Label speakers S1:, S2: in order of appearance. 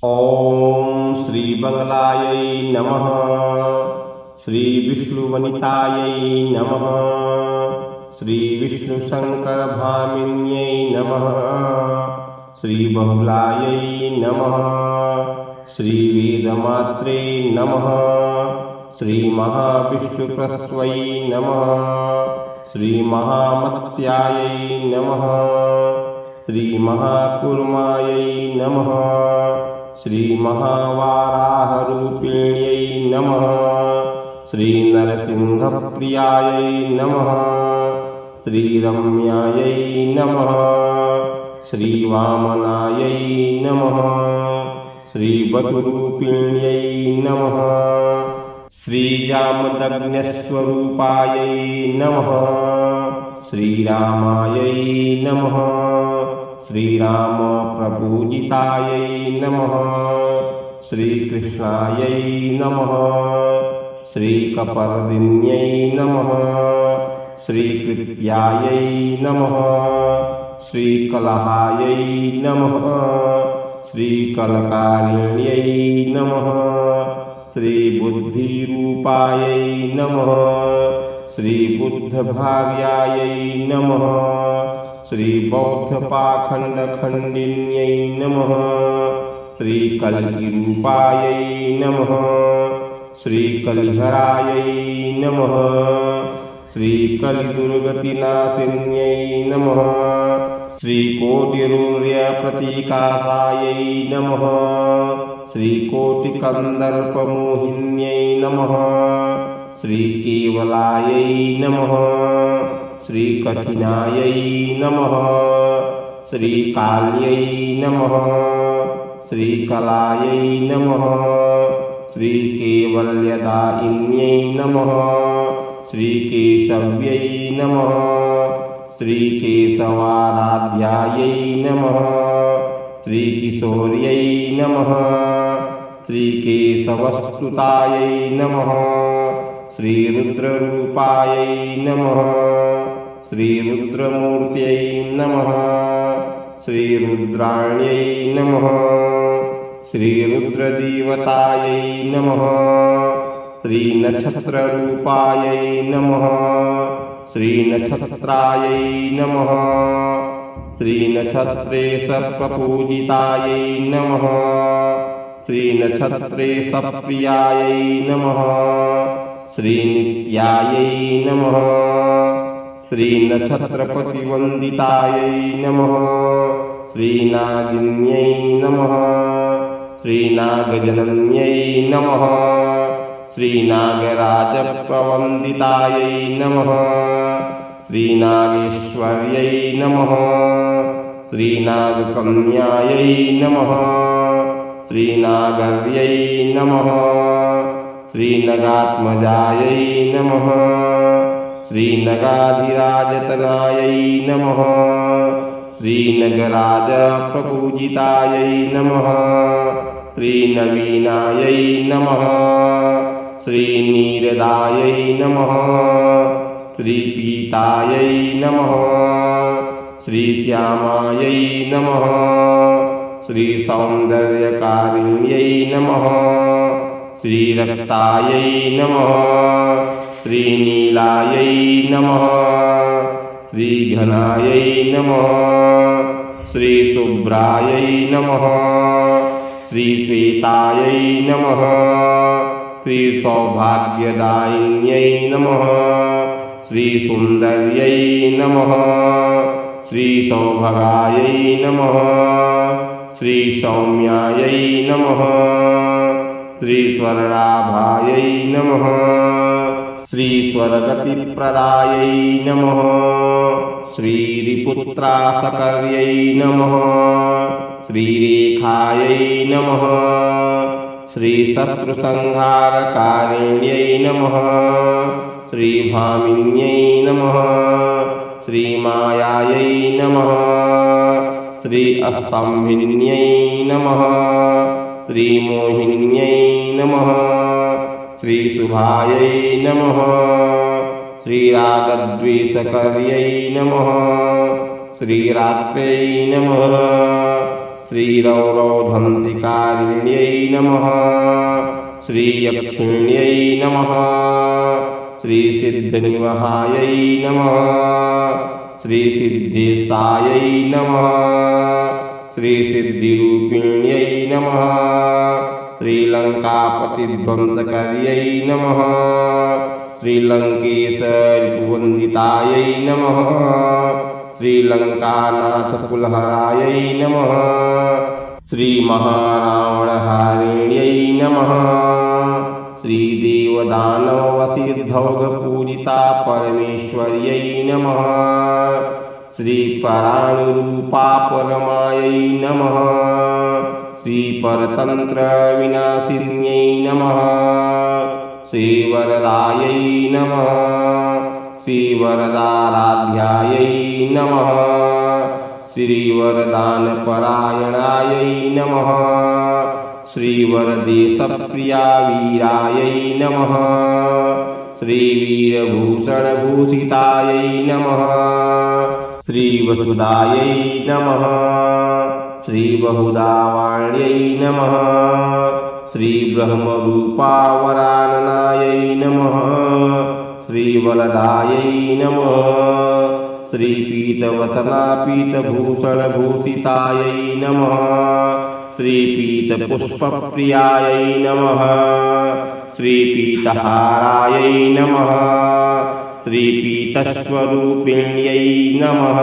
S1: ॐ श्री बगलायै नमः। श्री विष्णुवनितायै नमः। श्री विष्णुशङ्करभामिन्यै नमः। श्री बहुलायै नमः। श्री वेदमात्रे नमः। श्री महाविष्णुप्रस्वै नमः। श्री महामत्स्यायै नमः। श्री महाकूर्मायै नमः। श्री महावाराहरूपिण्यै नमः। श्री नरसिंहप्रियायै नमः। श्री रम्यायै नमः। श्री वामनायै नमः। श्री वटुरूपिण्यै नमः। श्री जामदग्न्यस्वरूपायै नमः। श्री रामायै नमः। श्री राम प्रपूजितायै नमः। श्री कृष्णायै नमः। श्री कपर्दिन्यै नमः। श्री कृत्यायै नमः। श्री कलहायै नमः। श्री कलकारिण्यै नमः। श्री बुद्धिरूपायै नमः। श्री बुद्धभार्यायै नमः। श्री बौद्धपाखण्डखण्डिन्यै नमः। श्री कल्किरूपायै नमः। श्री कलिहरायै नमः। श्री कलिदुर्गतिनाशिन्यै नमः। श्री कोटिरूर्यप्रतीकारायै नमः। श्री कोटिकन्दर्पमोहिन्यै नमः। श्री केवलायै नमः। श्री कठिनायै नमः। श्री काल्यै नमः। श्री कलायै नमः। श्री केवल्यदायिन्यै नमः। श्री केशव्यै नमः। श्री केशवाराध्यायै नमः। श्री किशोर्यै नमः। श्री केशवस्तुतायै नमः। श्री रुद्ररूपायै नमः। श्री रुद्रमूर्त्यै नमः। श्री रुद्राण्यै नमः। श्री रुद्रदेवतायै नमः। श्री नक्षत्ररूपायै नमः। श्री नक्षत्रायै नमः। श्री नक्षत्रे सत्प्रपूजितायै नमः। श्री नक्षत्रे सप्रियायै नमः। श्री नित्यायै नमः। श्री नक्षत्रपतिवन्दितायै नमः। श्री नागिन्यै नमः। श्री नागजनन्यै नमः। श्री नागराजप्रवन्दितायै नमः। श्री नागेश्वर्यै नमः। श्री नागकन्यायै नमः। श्री नागर्यै नमः। श्री नगात्मजायै नमः। श्री नगाधिराजतनायै नमः। श्री नगराजप्रपूजितायै नमः। श्री नवीनायै नमः। श्री नीरदायै नमः। श्री पीतायै नमः। श्री श्यामायै नमः। श्री सौन्दर्यकारिण्यै नमः। श्री रक्तायै नमः। श्री नीलायै नमः। श्री घनायै नमः। श्री शुभ्रायै नमः। श्री श्वेतायै नमः। श्री सौभाग्यदायिन्यै नमः। श्री सुन्दर्यै नमः। श्री सौभगायै नमः। श्री सौम्यायै नमः। श्री स्वर्णाभायै नमः। श्री स्वर्गतिप्रदायै नमः। श्री रिपुत्रासकर्यै नमः। श्री रेखायै नमः। श्री शत्रुसंहारकारिण्यै नमः। श्री भामिन्यै नमः। श्री मायायै नमः। श्री अस्तम्भिन्यै नमः। श्री मोहिन्यै नमः। श्री शुभायै नमः। श्री रागद्वेषकर्यै नमः। श्री रात्र्यै नमः। श्रीरौरौध्वंसिकारिण्यै नमः श्रीयक्षिण्यै नमः श्रीसिद्धनिवहायै नमः श्रीसिद्धेशायै नमः श्रीसिद्धिरूपिण्यै नमः श्रीलङ्कापतिध्वंसकर्यै नमः श्रीलङ्केशरिपुवन्दितायै नमः श्रीलङ्कानाथकुलहरायै नमः श्रीमहारावणहारिण्यै नमः श्रीदेवदानववसिद्धौघपूजिता परमेश्वर्यै नमः श्रीपराणुरूपा परमायै नमः श्रीपरतन्त्रविनाशिन्यै नमः श्रीवरदायै नमः श्रीवरदाराध्यायै नमः श्रीवरदानपरायणायै नमः श्रीवरदेशप्रियावीरायै नमः श्रीवीरभूषणभूषितायै नमः श्रीवसुदायै नमः श्रीबहुदावाण्यै नमः श्रीब्रह्मरूपावराननायै नमः श्रीवरदायै नमः श्रीपीतवसनापीतभूषणभूषितायै नमः श्रीपीतपुष्पप्रियायै नमः श्रीपीतहारायै नमः श्रीपीतस्वरूपिण्यै नमः